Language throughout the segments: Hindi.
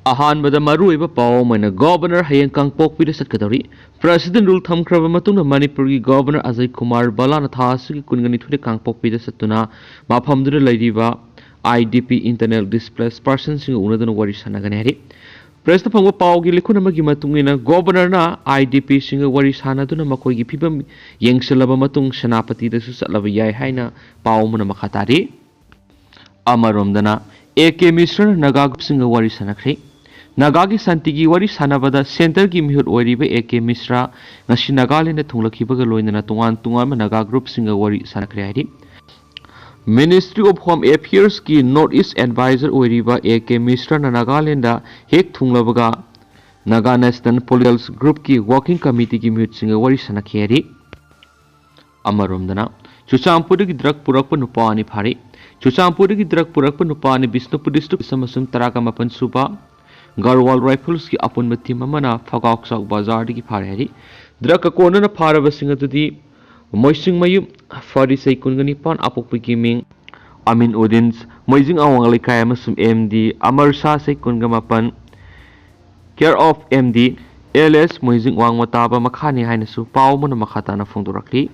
अहानबदा मरुइबा पाव मैना गवर्नर हयें कांगपोकपीदा सत्कदौरी प्रेसिडेंट रूल थमख्रबा मतुंगना मणिपुर की गवर्नर अजय कुमार बालाना थासुगी कुनगनिथुदे कांगपोकपीदा सत्तुना माफमदुदा लैरिबा आईडीपी इंटरनल डिस्प्लेस पर्सन सिंग उनदुना वरि सानगने हरि प्रेस फंगबा पावगी लिखुन अमगी मतुंगिना गवर्नरना आईडीपी सिंग वरि सानदुना मखोयगी फिबम येंगसलबा मतुंग सेनापतिदसु चलबा याय हाइना पावमुना मखातारि अमरोमदना एके मिश्र नगा सिंग वरि सानख्रे नागा की शांति की वरी सानबदा सेंटर की मिहुत ओरिबे एके मिश्रा ngasi नागालैंड थुंगलखिबगा लोइनना तुंगान तुंगान नागा ग्रुप सिंग वरी सानख्रे हाइरि मिनिस्ट्री ऑफ होम अफेयर्स की नॉर्थ ईस्ट एडवाइजर ओरिबा एके मिश्रा नागालैंड हेक थुंगलबगा नागा नेशनल पॉलिटिकल ग्रुप की वर्किंग कमिटी की मिहुत सिंग वरी सानखे हाइरि अमरोमदना चुचामपुर की ड्रग पुरक नुपानी फारि चुचामपुर की ड्रग पुरक नुपानी बिष्णुपुर डिस्ट्रिक्ट समसुंग तराका मपन सुबा गरवाल राइफल्स की अपुन टीम फगाक बाजार की फारे हरी ड्रग कोन फारबी मोइसिंग मयू फरीसई कुनगनिपान अपोप की मिंग अमीन उद्दीन मोइजिंग अवंग लेखाय एमडी अमर शाह से कुनगमापन केयर ऑफ एमडी एलएस मोइजिंग वांग मताबा मखानी हाइनसु पाव मन मखाताना फोंदोरखली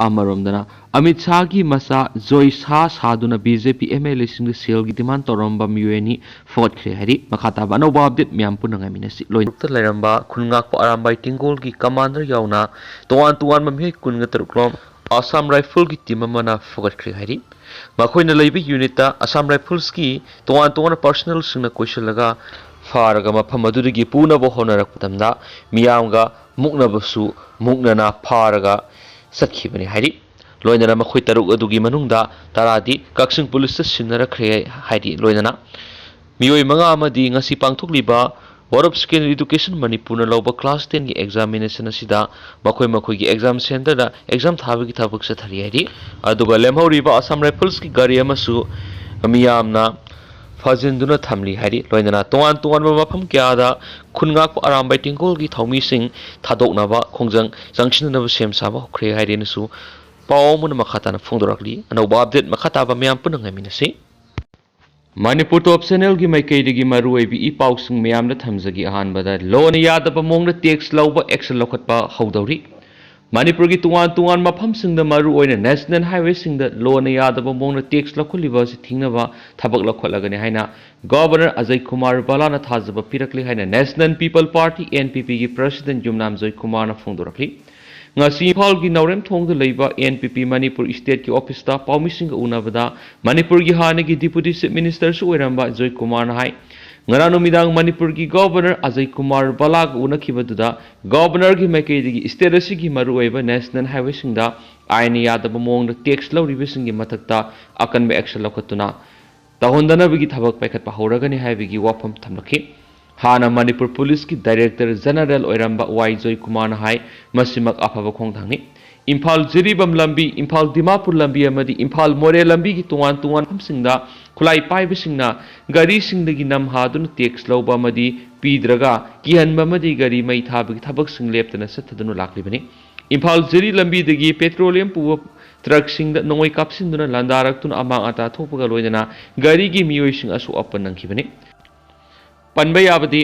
अमरोमदना अमित शाह की मसा जोई शाह साधुना बीजेपी एमएलए सिंग सेल की डिमांड तौरंबा मियुएनी फोटख्रे हरि मखाताबा अनौबा अपडेट म्याम पुनंगामिनसि लोइनत लेरंबा खुनगाक अरामबाई टिंगोल की कमांडर याउना तोवान तोवान मम्हे कुनगा तरुक्लोम असम राइफल की टीम मना फोटख्रे हरि मखोइना लैबि यूनिट असम राइफल्स की तोवान तोवान पर्सनल सिंग क्वेश्चनलगा फारगा मफम अदुदगी पूनबो होनरकतमदा मियामगा मुक्नबसु मुक्नना फारगा सत्खिबने हाइरि लोइनना मखोइ तरुक अदुगी मनुंगदा तरादी कक्सिंग पुलिस सिनरख्रे हाइरि लोइनना मियोय मंगा अमदी ngasi पांगथुकलिबा board of secondary education Manipur लौबा क्लास 10 की एग्जामिनेशन असिदा मखोइ की एग्जाम सेंटर दा एग्जाम थाबगी थाबक सथरि हाइरि अदुगा लेमहौरिबा असम राइफल्स की गाड़ी अमसु मियामना फजिंदुना थमली हाइरि लोइनना तोवान तोवान मफम क्यादा खुनगाक अरामबाई टिंगोल की थौमीसिंग थादोकनाबा खोंजंग जंक्शननब सेम साबा होख्रे हाइरिनसु पावमुन मखाताना फोंदोरखली अनौबा अपडेट मखाताबा म्याम पुनंगामिनसि मणिपुर टॉप चैनल की माइकैदगी मरुएबी ई पाउसिंग म्यामना थमजगी अहानबदा लोन यादब मोंगना टैक्स लौबा एक्शन लौखटपा हौदौरी मणिपुर की तुंगान तुंगान मफमसिंगदा मरु ओइना नेशनल हाईवे सिंगदा लोन यादब मोंगना टैक्स लौखलिबा सि थिंगनबा थबक लौखटलगने हाइना गवर्नर अजय कुमार बालाना थाजब पिरकली हाइना नेशनल पीपल पार्टी एनपीपी की president Yumnam Joykumar फोंदोरखली ngasi Imphal की नौरेम थोंग लेबा एनपीपी मणिपुर स्टेट की ऑफिस ता पाउमिसिंग उनबदा मणिपुर की हाने की डिप्यूटी चीफ मिनिस्टर सु ओइरंबा जय कुमार हाई ngara नुमिदांग मणिपुर की गवर्नर अजय कुमार बालाग उनखिबदुदा गवर्नर की मैकेदी स्टेट असि मरुएबा नेशनल हाईवे सिंगदा आइन यादब मोंग टैक्स लौरिबसिंग की मथक्ता अकनबे एक्शन लौखतुना तहोंदनबगी थबक पैखत हौरगनि हाइबगी वाफम थमलखि हाना मणिपुर पुलिस की डायरेक्टर जनरल ओइरंबा वाई जय कुमार हाई मसिमक अफब खोंगथांगनि इम्फाल जिरीबम लंबी इम्फाल दिमापुर लंबी अमदी इम्फाल मोरे लंबी की तुआन तुआन हमसिंगदा खुलाई पाइबसिंगना गाड़ी सिंगदगी नम हादुन टैक्स लौबा अमदी पीद्रगा किहनबा अमदी गाड़ी मई थाबगी थबक सिंग लेप्तना सथदुनु लाखलिबनि इम्फाल जिरी लंबी दगी पेट्रोलियम पुव ट्रक सिंगदा नोय कापसिंदुना लंदारक्तुन अमांग आता थोपगा लोइदना गाड़ी की मियोइसिंग असु अपन नंखिबनि पनबा याबदी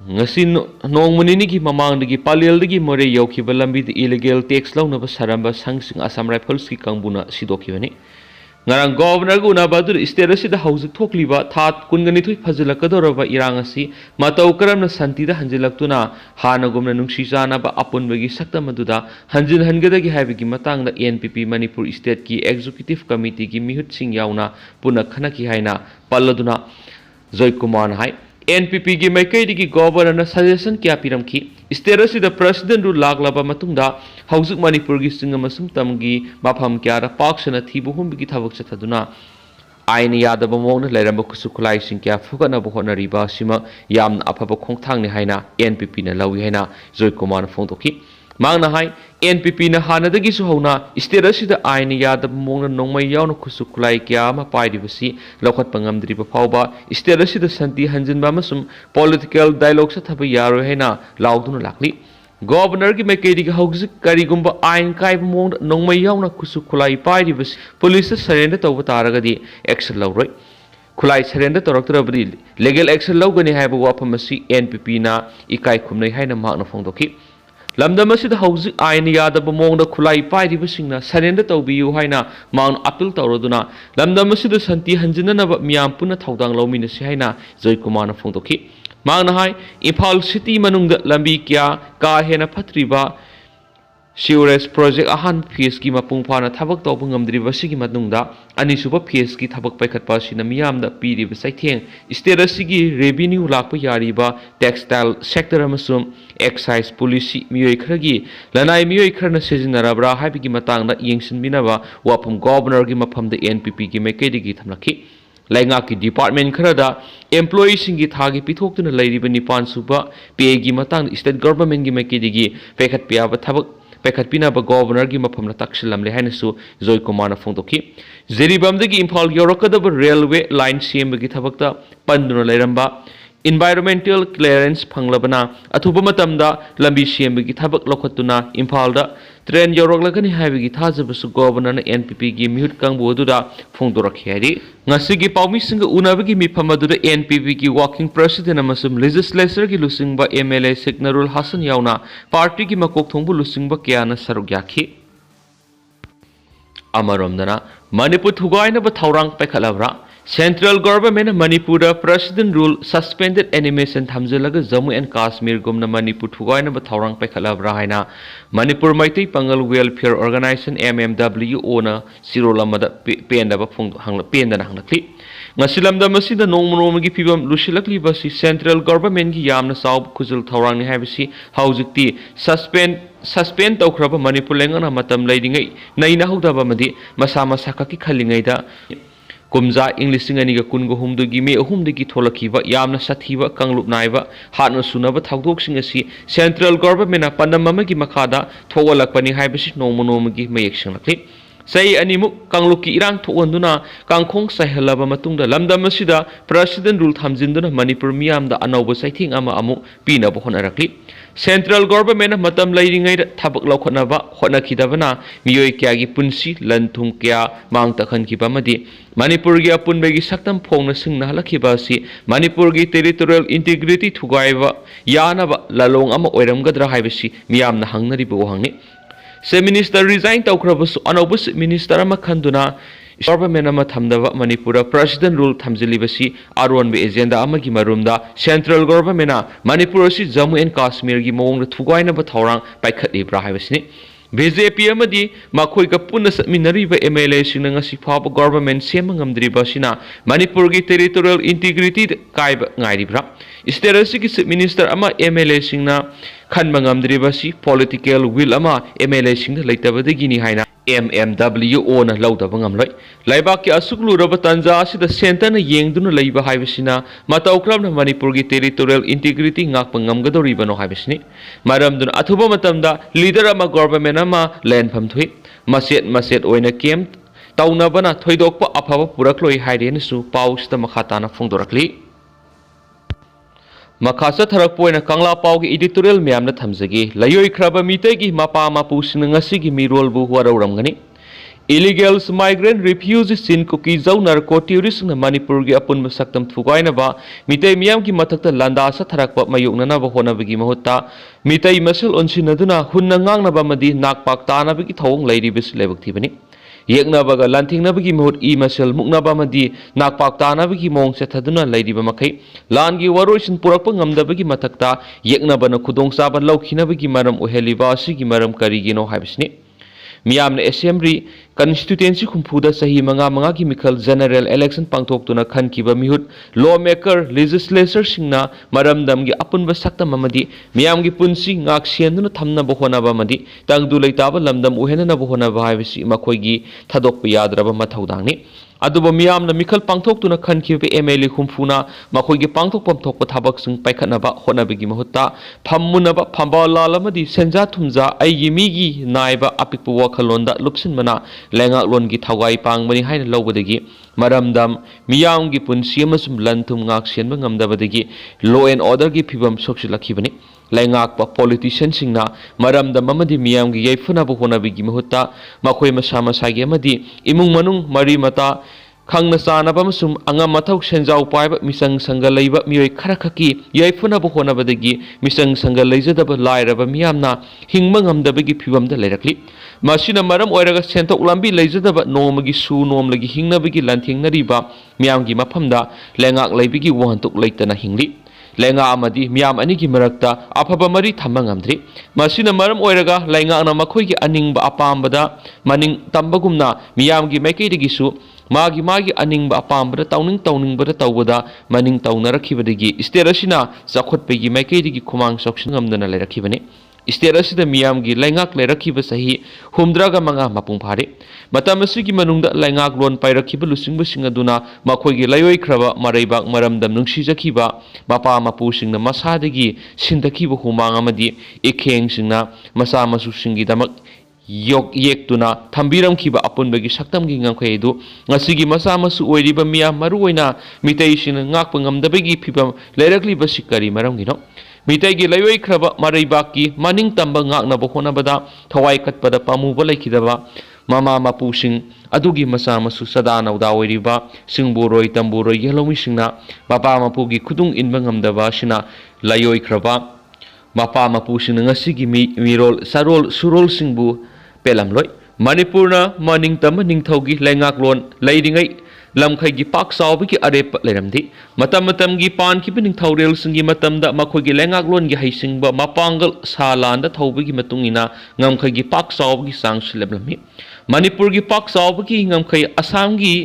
ngasi nongmani ki mamang dagi palel dagi more yaukiba lambi de illegal tax launaba saramba sangsing Assam Rifles ki kangbuna sidokibani ngarang governor gu na badur state asida hauzik thokliba that kungani thui phajilakadoraba irang asi matau karamna santi da hanjilaktuna hana gumna nungsi jana ba apunbagi sakta maduda hanjin hangedagi haibigi matang da NPP Manipur state ki executive committee ki mihut sing yauna puna khana ki haina palladuna Joy Kumar hai NPP की मैकैदी की गवर्नर सजेशन क्या पिरमखी स्टेट असिदा प्रेसिडेंट रु लाglaba matungda हौजुक मणिपुर की सिंग मसुम तमगी माफम क्या पाक्सना थीबु हुमबी थबक चथदुना आइन यादब मोंग लेरम कुसु खुलाई सिंग क्या फुगना बहोनरिबा सिमा याम अफब खोंगथांगनि हाइना NPP ना लवी हाइना जय कुमार फोंदोखी मांगना हाई NPP ना हानदगी सुहौना स्टेट असिदा आइन यादब मोंग नोंमै यावना कुसु खुलाई क्या मा पाइदिबसी लौखत पंगमद्रिबा फावबा स्टेट असिदा संति हंजिनबा मसुम पॉलिटिकल डायलॉग सा थब यारो हैना लाउदुना लाखली गवर्नर की मैकेदी की हौजिक करिगुंबा आइन काइब मोंग नोंमै यावना कुसु खुलाई पाइदिबसी पुलिस सरेंडर तौबा तारगदी एक्शन लौरोय खुलाई सरेंडर तौरक्तरबदी लीगल एक्शन लौगनी है वाफम एनपीपी ना इकाई खुमनै है फोंदोखी लमदम हौजिक आईन यादब मोंग खुलाई पाइरिबसिंगना सरेंडर तौबियु हाइना माउन अपील तौरदुना लमदम संति हंजिननब मियाम पुनः थौदांग लौमिनसि हाइना जय कुमार फोंदोखी मांगना हाय इम्फाल सिटी मनुंग लंबी क्या का हेना फत्रिबा सीवरेज प्रोजेक्ट अहान फेस की मपुंग फाना थबक तौब ngamdribasi की मनुंगदा अनिसुब फेस की थबक पैखटपा सिना मियामदा पीरिब साइथेंग स्टेट असिगी रेवेन्यू लाकप यारिबा टेक्सटाइल सेक्टर अमसुम एक्साइज पुलिस मियोय खरगी लनाय मियोय खरना सिजनराब्रा हाइबिगी मतंगदा येंसिनबिनाबा वाफम गवर्नर की मफमदा एनपीपी की मेकेडिगी थमलखी लाइंगा की डिपार्टमेंट खरदा एम्प्लॉई सिंगी थागी पिथोक्तुना लैरिबा निपान सुबा पे की मतंग स्टेट गवर्नमेंट की मेकेडिगी पैखट पियाबा थबक पैखटपिनाबा गवर्नर की मफमना तक्सिलमले हैनसु जय कुमार फोंदोखी जेरिबमदगी इम्फाल यौरकदब रेलवे लाइन सेमबगी थबकता पंदुना लैरंबा इन्वायरमेंटल क्लियरेंस फंगलबना अथुब मतमदा लंबी सेमबगी थबक लखतुना इम्फालदा ट्रेन यौरकलगनी हाइबगी थाजबसु गवर्नर एनपीपी की म्यूट कांगबु अदुदा फोंदोरखि हैरि ngasi पाउमिसिंग उनाबगी मिफम अदुदा एनपीपी की वर्किंग प्रेसिडेंट अमसुम लेजिस्लेचर की लुसिंगबा एमएलए सिग्नरुल हसन याउना पार्टी की मकोक थोंबु लुसिंगबा क्याना सरुक याखि अमरोमदना मणिपुर थुगाइनबा थौरांग पैखलबरा central government Manipur president rule suspended animation थमजलग जम्मू एंड काश्मीर गुमना मणिपुर थुगाइनबा थौरांग पैखलबरा हाइना Manipur Meitei Pangal welfare organisation MMWO ना सिरोलमदा पेंदना हंगलखि ngasilamdam asida nongmonomi phibam lusilakli basi central government gi yamna saub khujul thawrang ni haibisi haujikti suspend tawkhraba manipur lengana matam leidingai naina hodaba madi masa masaka ki khalingai da kumja englishing ani ga kungo humdu gi me humdu gi tholakhiba yamna sathiba kanglup naiba hatna sunaba thawdok sing asi central government na pandam amagi makhada thowalakpani haibisi nongmonomi gi mayek singlakli सही अनिमुक कांगलुकी इरांग थोंदुना कांखोंग साइहलाबा मतुंगदा लमदम असिदा प्रेसिडेंट रूल थामजिंदुना मणिपुर मियामदा अनौब साइथिंग अमा अमु पीनबा होनरखि सेंट्रल गवर्नमेंट मतम लैरिंगै थबक लौखनबा होनखिदबना मियोय क्यागी पुंसी लनथुंग क्या मांग तखनखिबा मदि मणिपुर की अपुनबगी सक्तम फोंगना सिंगना हलखिबा असि मणिपुर की टेरिटोरियल इंटीग्रिटी थुगाइबा यानबा ललोंग अमा ओइरमगदरा हाइबसि मियामना हंगनरिबो वहांगनि से मिनिस्टर रिजाइन तौख्रबसु अनौबस मिनिस्टर अमा खंदुना गवर्नमेंट अमा थमदबा मणिपुर प्रेसिडेंट रूल थमजिलिबसि आरोनबे एजेंडा अमागी मरुमदा सेंट्रल गवर्नमेंट मणिपुर असि जम्मू एंड काश्मीर की मौंग थुगाइनबा थौरांग पाइखटलिब्रा हाइबसिनि बीजेपी अमदी मखोइगा पुनः सत्मिनरिबा एमएलए सिंह ngasi फाब गवर्नमेंट सेम ngamdribasina मणिपुर की टेरिटोरियल इंटीग्रिटी काइबा ngairibra स्टेट असि की मिनिस्टर अमा एमएलए सिंह खनबा ngamdribasi पॉलिटिकल विल अमा एमएलए सिंह लेतबदगिनी हाइना एमएमडब्ल्यूओ न लौदबा ngamloi लाइबाक की असुकलुरब तंजा असिदा सेंटर न येंगदुना लैबा हाइबसिना मताउ क्रमना मणिपुर की टेरिटोरियल इंटीग्रिटी ngakpa ngamgadoribano हाइबसिनि मरमदुना अथुबा मतमदा लीडर अमा गवर्नमेंट अमा लैंडफम थुइ मसेट ओइना केम तौनबना थोइदोकपा अफबा पुरक्लोइ हाइरेनसु पाउसदा मखाताना फोंदोरक्ली मखासा थरकपोइना कांगला पाव की editorial म्यामना थमजगी लयोइ ख्रबा मितैगी Mopa मापुसिन ngasi मिरोलबु हुआरौरमगनी illegals migrant refugee सिन कुकी जौ नार्को टूरिस्ट मणिपुर की अपुन सक्तम थुगाइनबा मितै मियाम की मथक्ता लंदासा थरकपा मयुकननबा होनबगी महुत्ता मितै मसल ओनसिनदुना हुन्ना ngangnaba मदि नाकपाक तानबगी थौंग लैरिबिस लेबक्थिबनी येकनबगा लांथिंगनबगी मुहुत ई मसल मुकनबा मदि नाकपाक तानबगी मोंग सेथदुना लैरिबा मखै लानगी वरोइसिन पुरकपा ngamdabagi मथक्ता येकनबना खुदोंचाबा लौखिनबगी मरम ओहेलिबा असिगी मरम करिगिनो हाइबसिनि मियामने असेंबली कंस्टिट्यूएंसी खुंफुदा सही मंगा की मिखल जनरल इलेक्शन पांथोक्तुना खनखिबा मिहुत लॉ मेकर लेजिस्लेचर सिंगना मरमदमगी अपुनबा सक्तम अमदि मियामगी पुंसी ngak sienduna thamnaba honaba madi tangdu leitaba lamdam uhenana honaba haibisi makhoi thadokpa yadraba mathaudangni अदुबो मियामना मिखल पांथोक्तुना खनखिबे एमएलए खुंफुना मखोइगे पांथोकपम थोकपा थबकसिंग पाइखनबा होनबगी महुत्ता फम्मुनबा फम्बालालमदि सेंजा थुमजा आइगी मिगी नाइबा अपिकपु वखलोंदा लुपसिनबना लेंगाकलोनगी थवाई पांगबनी हाइना लौबदगी मरमदम मियामगी पुंसी अमसुम लंथुम ngak sienba ngamdabadagi law and order gi phibam soksilakibani laingakpa politician singna maramdam amadi miyamgi yaifuna bu honabigi mahutta makhoi masa masagi amadi imung manung mari mata ꯈꯪꯅ ꯆꯥꯅꯕ ꯑꯃꯁꯨꯡ ꯑꯉꯝ ꯑꯊꯧ ꯁꯦꯟꯖꯥꯎ ꯄꯥꯏꯕ ꯃꯤꯆꯪ ꯁꯪꯒ ꯂꯩꯕ ꯃꯤꯑꯣꯏ ꯈꯔ ꯈꯛꯀꯤ ꯌꯥꯏꯐꯅꯕ ꯍꯣꯠꯅꯕꯗꯒꯤ ꯃꯤꯆꯪ ꯁꯪꯒ ꯂꯩꯖꯗꯕ ꯂꯥꯏꯔꯕ ꯃꯤꯌꯥꯝꯅ ꯍꯤꯡꯕ ꯉꯝꯗꯕꯒꯤ ꯐꯤꯚꯝꯗ ꯂꯩꯔꯛꯂꯤ ꯃꯁꯤꯅ ꯃꯔꯝ ꯑꯣꯏꯔꯒ ꯁꯦꯟꯊꯣꯛ ꯂꯝꯕꯤ ꯂꯩꯖꯗꯕ ꯅꯣꯡꯃꯒꯤ ꯅꯣꯡꯃꯒꯤ ꯍꯤꯡꯅꯕꯒꯤ ꯂꯥꯟꯊꯦꯡꯅꯔꯤꯕ ꯃꯤꯌꯥꯝꯒꯤ ꯃꯐꯝꯗ ꯂꯩꯉꯥꯛ ꯂꯩꯕꯒꯤ ꯋꯥꯍꯟꯊꯣꯛ ꯂꯩꯇꯅ ꯍꯤꯡꯂꯤ ꯂꯩꯉꯥꯛ ꯑꯃꯗꯤ ꯃꯤꯌꯥꯝ ꯑꯅꯤꯒꯤ ꯃꯔꯛꯇ ꯑꯐꯕ ꯃꯔꯤ ꯊꯝꯕ ꯉꯝꯗ꯭ꯔꯤ ꯃꯁꯤꯅ ꯃꯔꯝ ꯑꯣꯏꯔꯒ ꯂꯩꯉꯥꯛꯅ ꯃꯈꯣꯏꯒꯤ ꯑꯅꯤꯡꯕ ꯑꯄꯥꯝꯕꯗ ꯃꯅꯤꯡ ꯇꯝꯕꯒꯨꯝꯅ ꯃꯤꯌꯥꯝꯒꯤ ꯃꯥꯏꯀꯩꯗꯒꯤꯁꯨ ꯃꯥꯒꯤ ꯑꯅꯤꯡꯕ ꯑꯄꯥꯝꯕꯗ ꯇꯧꯅꯤꯡꯕꯗ ꯇꯧꯕꯗ ꯃꯅꯤꯡ ꯇꯧꯅꯔꯛꯈꯤꯕꯗꯒꯤ ꯁ꯭ꯇꯦꯠ ꯑꯁꯤꯅ ꯆꯥꯎꯈꯠꯄꯒꯤ ꯃꯥꯏꯀꯩꯗꯒꯤ ꯈꯨꯃꯥꯡ ꯆꯥꯎꯁꯤꯟ ꯉꯝꯗꯅ ꯂꯩꯔꯛꯈꯤꯕꯅꯤ ꯁ꯭ꯇꯦꯠ ꯑꯁꯤꯗ ꯃꯤꯌꯥꯝꯒꯤ ꯂꯩꯉꯥꯛ ꯂꯩꯔꯛꯈꯤꯕ ꯆꯍꯤ 75 ꯃꯄꯨꯡ ꯐꯥꯔꯦ ꯃꯇꯝ ꯑꯁꯤꯒꯤ ꯃꯅꯨꯡꯗ ꯂꯩꯉꯥꯛꯂꯣꯟ ꯄꯥꯏꯔꯛꯈꯤꯕ ꯂꯨꯆꯤꯡꯕꯁꯤꯡ ꯑꯗꯨꯅ ꯃꯈꯣꯏꯒꯤ ꯂꯩꯑꯣꯏꯈ꯭ꯔꯕ ꯃꯔꯩꯕꯥꯛ ꯃꯔꯝꯗꯝ ꯅꯨꯡꯁꯤꯖꯈꯤꯕ ꯃꯄꯥ ꯃꯄꯨꯁꯤꯡꯅ ꯃꯁꯥꯗꯒꯤ ꯁꯤꯟꯊꯈꯤꯕ ꯍꯨꯃꯥꯡ ꯑꯃꯗꯤ ꯏꯈꯦꯡꯁꯤꯡꯅ ꯃꯆꯥ ꯃꯁꯨꯁꯤꯡꯒꯤꯗꯃꯛ ꯌꯦꯛꯇꯨꯅ ꯊꯝꯕꯤꯔꯝꯈꯤꯕ ꯑꯄꯨꯟꯕꯒꯤ ꯁꯛꯇꯝꯒꯤ ꯉꯝꯈꯩ ꯑꯗꯨ ꯉꯁꯤꯒꯤ ꯃꯆꯥ ꯃꯁꯨ ꯑꯣꯏꯔꯤꯕ ꯃꯤꯌꯥꯝ ꯃꯔꯨꯑꯣꯏꯅ ꯃꯤꯇꯩꯁꯤꯡꯅ ꯉꯥꯛꯄ ꯉꯝꯗꯕꯒꯤ ꯐꯤꯚꯝ ꯂꯩꯔꯛꯂꯤꯕꯁꯤ ꯀꯔꯤ ꯃꯔꯝꯒꯤꯅꯣ ꯃꯤꯇꯩꯒꯤ ꯂꯩꯑꯣꯏꯈ꯭ꯔꯕ ꯃꯔꯩꯕꯥꯛꯀꯤ ꯃꯅꯤꯡ ꯇꯝꯕ ꯉꯥꯛꯅꯕ ꯍꯣꯠꯅꯕꯗ ꯊꯋꯥꯏ ꯀꯠꯄꯗ ꯄꯥꯝꯃꯨꯕ ꯂꯩꯈꯤꯗꯕ ꯃꯃꯥ ꯃꯄꯨꯁꯤꯡ ꯑꯗꯨꯒꯤ ꯃꯆꯥ ꯃꯁꯨ ꯆꯥꯗꯥ ꯅꯧꯗꯥ ꯑꯣꯏꯔꯤꯕ ꯁꯤꯡꯕꯨꯔꯣꯏ ꯇꯝꯕꯨꯔꯣꯏ ꯌꯦꯜꯍꯧꯃꯤꯁꯤꯡꯅ ꯃꯄꯥ ꯃꯄꯨꯒꯤ ꯈꯨꯗꯨꯡ ꯏꯟꯕ ꯉꯝꯗꯕ ꯑꯁꯤꯅ ꯂꯩꯑꯣꯏꯈ꯭ꯔꯕ ꯃꯄꯥ ꯃꯄꯨꯁꯤꯡꯅ ꯉꯁꯤꯒꯤ ꯃꯤꯔꯣꯜ ꯁꯨꯔꯣꯜꯁꯤꯡꯕꯨ ꯄꯦꯜꯂꯝꯂꯣꯏ ꯃꯅꯤꯄꯨꯔꯅ ꯃꯅꯤꯡꯇꯝꯕ ꯅꯤꯡꯊꯧꯒꯤ ꯂꯩꯉꯥꯛꯂꯣꯟ ꯂꯩꯔꯤꯉꯩ ꯂꯝꯈꯩꯒꯤ ꯄꯥꯛ ꯆꯥꯎꯕꯒꯤ ꯑꯔꯦꯞꯄ ꯂꯩꯔꯝꯗꯦ ꯃꯇꯝꯒꯤ ꯄꯥꯟꯈꯤꯕ ꯅꯤꯡꯊꯧꯔꯦꯜꯁꯤꯡꯒꯤ ꯃꯇꯝꯗ ꯃꯈꯣꯏꯒꯤ ꯂꯩꯉꯥꯛꯂꯣꯟꯒꯤ ꯍꯩꯁꯤꯡꯕ ꯃꯄꯥꯡꯒꯜ ꯁꯥ ꯂꯥꯟꯗ ꯊꯧꯕꯒꯤ ꯃꯇꯨꯡꯏꯟꯅ ꯉꯝꯈꯩꯒꯤ ꯄꯥꯛ ꯆꯥꯎꯕꯒꯤ ꯆꯥꯡꯁꯨ ꯂꯦꯞꯂꯝꯃꯤ ꯃꯅꯤꯄꯨꯔꯒꯤ ꯄꯥꯛ ꯆꯥꯎꯕꯒꯤ ꯉꯝꯈꯩ ꯑꯁꯥꯝꯒꯤ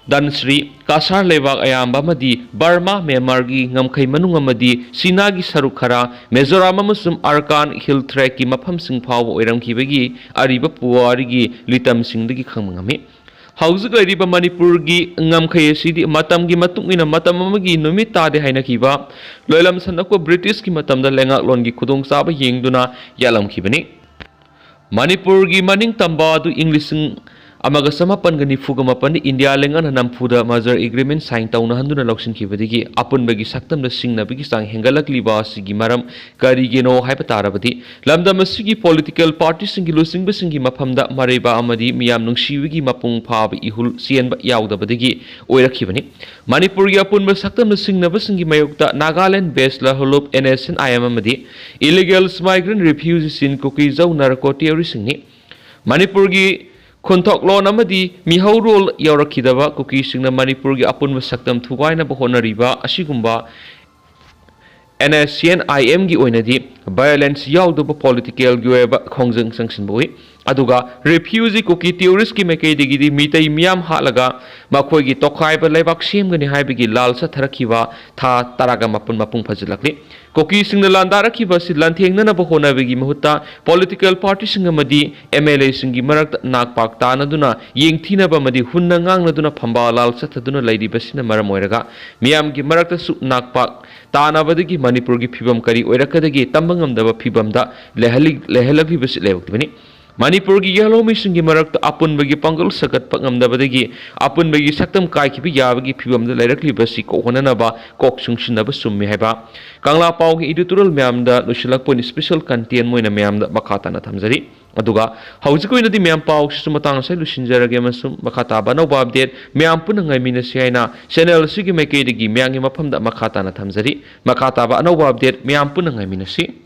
ꯗꯟꯁ꯭ꯔꯤ ꯀꯁꯥꯔ ꯂꯩꯕꯥꯛ ꯑꯌꯥꯝꯕ ꯑꯃꯗꯤ ꯕꯔꯃꯥ ꯃ꯭ꯌꯥꯟꯃꯥꯔꯒꯤ ꯉꯝꯈꯩ ꯃꯅꯨꯡ ꯑꯃꯗꯤ ꯆꯤꯅꯥꯒꯤ ꯁꯔꯨꯛ ꯈꯔ ꯃꯤꯖꯣꯔꯥꯝ ꯑꯃꯁꯨꯡ ꯑꯔꯀꯥꯟ ꯍꯤꯜ ꯇ꯭ꯔꯦꯛꯀꯤ ꯃꯐꯝꯁꯤꯡ ꯐꯥꯎꯕ ꯑꯣꯏꯔꯝꯈꯤꯕꯒꯤ ꯑꯔꯤꯕ ꯄꯨꯋꯥꯔꯤꯒꯤ ꯂꯤꯇꯝꯁꯤꯡꯗꯒꯤ ꯈꯪꯕ ꯉꯝꯃꯤ ꯍꯧꯖꯤꯛ ꯂꯩꯔꯤꯕ ꯃꯅꯤꯄꯨꯔꯒꯤ ꯉꯝꯈꯩ ꯑꯁꯤꯗꯤ ꯃꯇꯝꯒꯤ ꯃꯇꯨꯡꯏꯟꯅ ꯃꯇꯝ ꯑꯃꯒꯤ ꯅꯨꯃꯤꯠ ꯇꯥꯗꯦ ꯍꯥꯏꯅꯈꯤꯕ ꯂꯣꯏꯂꯝ ꯁꯟꯗꯣꯛꯄ ꯕ꯭ꯔꯤꯇꯤꯁꯀꯤ ꯃꯇꯝꯗ ꯂꯩꯉꯥꯛꯂꯣꯟꯒꯤ ꯈꯨꯗꯣꯡꯆꯥꯕ ꯌꯦꯡꯗꯨꯅ ꯌꯥꯠꯂꯝꯈꯤꯕꯅꯤ ꯃꯅꯤꯄꯨꯔꯒꯤ ꯃꯅꯤꯡ ꯇꯝꯕ ꯑꯗꯨ ꯏꯪ 1994 ꯏꯟꯗꯤꯌꯥ ꯂꯩꯉꯥꯛꯅ ꯅꯝꯐꯨꯗ ꯃꯖꯔ ꯑꯦꯒ꯭ꯔꯤꯃꯦꯟ ꯁꯥꯏꯟ ꯇꯧꯅꯍꯟꯗꯨꯅ ꯂꯧꯁꯤꯟꯈꯤꯕꯗꯒꯤ ꯑꯄꯨꯟꯕꯒꯤ ꯁꯛꯇꯝꯗ ꯁꯤꯡꯅꯕꯒꯤ ꯆꯥꯡ ꯍꯦꯟꯒꯠꯂꯛꯂꯤꯕ ꯑꯁꯤꯒꯤ ꯃꯔꯝ ꯀꯔꯤꯒꯤꯅꯣ ꯍꯥꯏꯕ ꯇꯥꯔꯕꯗꯤ ꯂꯝꯗꯝ ꯑꯁꯤꯒꯤ ꯄꯣꯂꯤꯇꯤꯀꯦꯜ ꯄꯥꯔꯇꯤꯁꯤꯡꯒꯤ ꯂꯨꯆꯤꯡꯕꯁꯤꯡꯒꯤ ꯃꯐꯝꯗ ꯃꯔꯩꯕꯥꯛ ꯑꯃꯗꯤ ꯃꯤꯌꯥꯝ ꯅꯨꯡꯁꯤꯕꯒꯤ ꯃꯄꯨꯡ ꯐꯥꯕ ꯏꯍꯨꯜ ꯆꯦꯟꯕ ꯌꯥꯎꯗꯕꯗꯒꯤ ꯑꯣꯏꯔꯛꯈꯤꯕꯅꯤ ꯃꯅꯤꯄꯨꯔꯒꯤ ꯑꯄꯨꯟꯕ ꯁꯛꯇꯝꯗ ꯁꯤꯡꯅꯕꯁꯤꯡꯒꯤ ꯃꯥꯌꯣꯛꯇ ꯅꯥꯒꯥꯂꯦꯟ ꯕꯦꯁ ꯂꯍꯨꯂꯨꯞ NSNIM ꯑꯃꯗꯤ ꯏꯂꯤꯒꯦꯜ ꯃꯥꯏꯒ꯭ꯔꯦꯟ ꯔꯤꯐ꯭ꯌꯨꯖꯤꯁꯤꯟ ꯀꯨꯀꯤꯖꯧ ꯅꯥꯔꯀꯣ ꯇꯦꯔꯣꯔꯤꯁꯤꯡꯅꯤ ꯃꯅꯤꯄꯨꯔꯒꯤ ꯈꯣꯟꯊꯣꯛꯂꯣꯟ ꯑꯃꯗꯤ ꯃꯤꯍꯧꯔꯣꯜ ꯌꯧꯔꯛꯈꯤꯗꯕ ꯀꯨꯀꯤꯁꯤꯡꯅ ꯃꯅꯤꯄꯨꯔꯒꯤ ꯑꯄꯨꯟꯕ ꯁꯛꯇꯝ ꯊꯨꯒꯥꯏꯅꯕ ꯍꯣꯠꯅꯔꯤꯕ ꯑꯁꯤꯒꯨꯝꯕ NSNIMꯒꯤ ꯑꯣꯏꯅꯗꯤ ꯚꯥꯏꯑꯣꯂꯦꯟꯁ ꯌꯥꯎꯗꯕ ꯄꯣꯂꯤꯇꯤꯀꯦꯜꯒꯤ ꯑꯣꯏꯕ ꯈꯣꯡꯖꯪ ꯆꯪꯁꯤꯟꯕ ꯑꯣꯏ ꯑꯗꯨꯒ ꯔꯤꯐ꯭ꯌꯨꯖꯤ ꯀꯨꯀꯤ ꯇꯦꯔꯣꯔꯤꯁꯀꯤ ꯃꯥꯏꯀꯩꯗꯒꯤꯗꯤ ꯃꯤꯇꯩ ꯃꯤꯌꯥꯝ ꯍꯥꯠꯂꯒ ꯃꯈꯣꯏꯒꯤ ꯇꯣꯈꯥꯏꯕ ꯂꯩꯕꯥꯛ ꯁꯦꯝꯒꯅꯤ ꯍꯥꯏꯕꯒꯤ ꯂꯥꯜ ꯆꯠꯊꯔꯛꯈꯤꯕ ꯊꯥ 19 ꯃꯄꯨꯡ ꯐꯥꯖꯤꯜꯂꯛꯂꯤ ꯀꯨꯀꯤꯁꯤꯡꯅ ꯂꯥꯟꯗꯥꯔꯛꯈꯤꯕ ꯑꯁꯤ ꯂꯥꯟꯊꯦꯡꯅꯅꯕ ꯍꯣꯠꯅꯕꯒꯤ ꯃꯍꯨꯠꯇ ꯄꯣꯂꯤꯇꯤꯀꯦꯜ ꯄꯥꯔꯇꯤꯁꯤꯡ ꯑꯃꯗꯤ MLAꯁꯤꯡꯒꯤ ꯃꯔꯛꯇ ꯅꯥꯛꯄꯥꯛ ꯇꯥꯅꯗꯨꯅ ꯌꯦꯡꯊꯤꯅꯕ ꯑꯃꯗꯤ ꯍꯨꯟꯅ ꯉꯥꯡꯅꯗꯨꯅ ꯐꯝꯕꯥꯜ ꯂꯥꯜ ꯆꯠꯊꯗꯨꯅ ꯂꯩꯔꯤꯕꯁꯤꯅ ꯃꯔꯝ ꯑꯣꯏꯔꯒ ꯃꯤꯌꯥꯝꯒꯤ ꯃꯔꯛꯇꯁꯨ ꯅꯥꯛꯄꯥꯛ ꯇꯥꯅꯕꯗꯒꯤ ꯃꯅꯤꯄꯨꯔꯒꯤ ꯐꯤꯕꯝ ꯀꯔꯤ ꯑꯣꯏꯔꯛꯀꯗꯒꯦ ꯇꯝꯕ ꯉꯝꯗꯕ ꯐꯤꯕꯝꯗ ꯂꯩꯍꯜꯂꯛꯂꯤꯕꯁꯤ ꯂꯩꯔꯛꯂꯤꯕꯅꯤ ꯃꯅꯤꯄꯨꯔꯒꯤ ꯌꯦꯜꯍꯧꯃꯤꯁꯤꯡꯒꯤ ꯃꯔꯛꯇ ꯑꯄꯨꯟꯕꯒꯤ ꯄꯥꯡꯒꯜ ꯁꯥꯒꯠꯄ ꯉꯝꯗꯕꯗꯒꯤ ꯑꯄꯨꯟꯕꯒꯤ ꯁꯛꯇꯝ ꯀꯥꯏꯈꯤꯕ ꯌꯥꯕꯒꯤ ꯐꯤꯕꯝꯗ ꯂꯩꯔꯛꯂꯤꯕꯁꯤ ꯀꯣꯛꯍꯟꯅꯅꯕ ꯀꯣꯛ ꯆꯨꯡꯁꯤꯟꯅꯕ ꯆꯨꯝꯃꯤ ꯍꯥꯏꯕ ꯀꯪꯂꯥ ꯄꯥꯎꯒꯤ ꯏꯗꯤꯇꯣꯔꯤꯌꯦꯜ ꯃꯌꯥꯝꯗ ꯂꯣꯏꯁꯤꯜꯂꯛꯄ ꯑꯣꯏꯅ ꯁ꯭ꯄꯦꯁꯦꯜ ꯀꯟꯇꯦꯟ ꯑꯣꯏꯅ ꯃꯌꯥꯝꯗ ꯃꯈꯥ ꯇꯥꯅ ꯊꯝꯖꯔꯤ ꯑꯗꯨꯒ ꯍꯧꯖꯤꯛ ꯑꯣꯏꯅꯗꯤ ꯃꯌꯥꯝ ꯄꯥꯎꯁꯤꯁꯨ ꯃꯇꯥꯡ ꯑꯁꯤ ꯂꯣꯏꯁꯤꯟꯖꯔꯒꯦ ꯑꯃꯁꯨꯡ ꯃꯈꯥ ꯇꯥꯕ ꯑꯅꯧꯕ ꯑꯞꯗꯦꯠ ꯃꯌꯥꯝ ꯄꯨꯟꯅ ꯉꯥꯏꯃꯤꯟꯅꯁꯤ ꯍꯥꯏꯅ ꯆꯦꯅꯦꯜ ꯑꯁꯤꯒꯤ ꯃꯥꯏꯀꯩꯗꯒꯤ ꯃꯌꯥꯝꯒꯤ ꯃꯐꯝꯗ ꯃꯈꯥ ꯇꯥꯅ ꯊꯝꯖꯔꯤ ꯃꯈꯥ ꯇꯥꯕ ꯑꯅꯧꯕ ꯑꯞꯗꯦꯠ ꯃꯌꯥꯝ ꯄꯨꯟꯅ ꯉꯥꯏꯃꯤꯟꯅꯁꯤ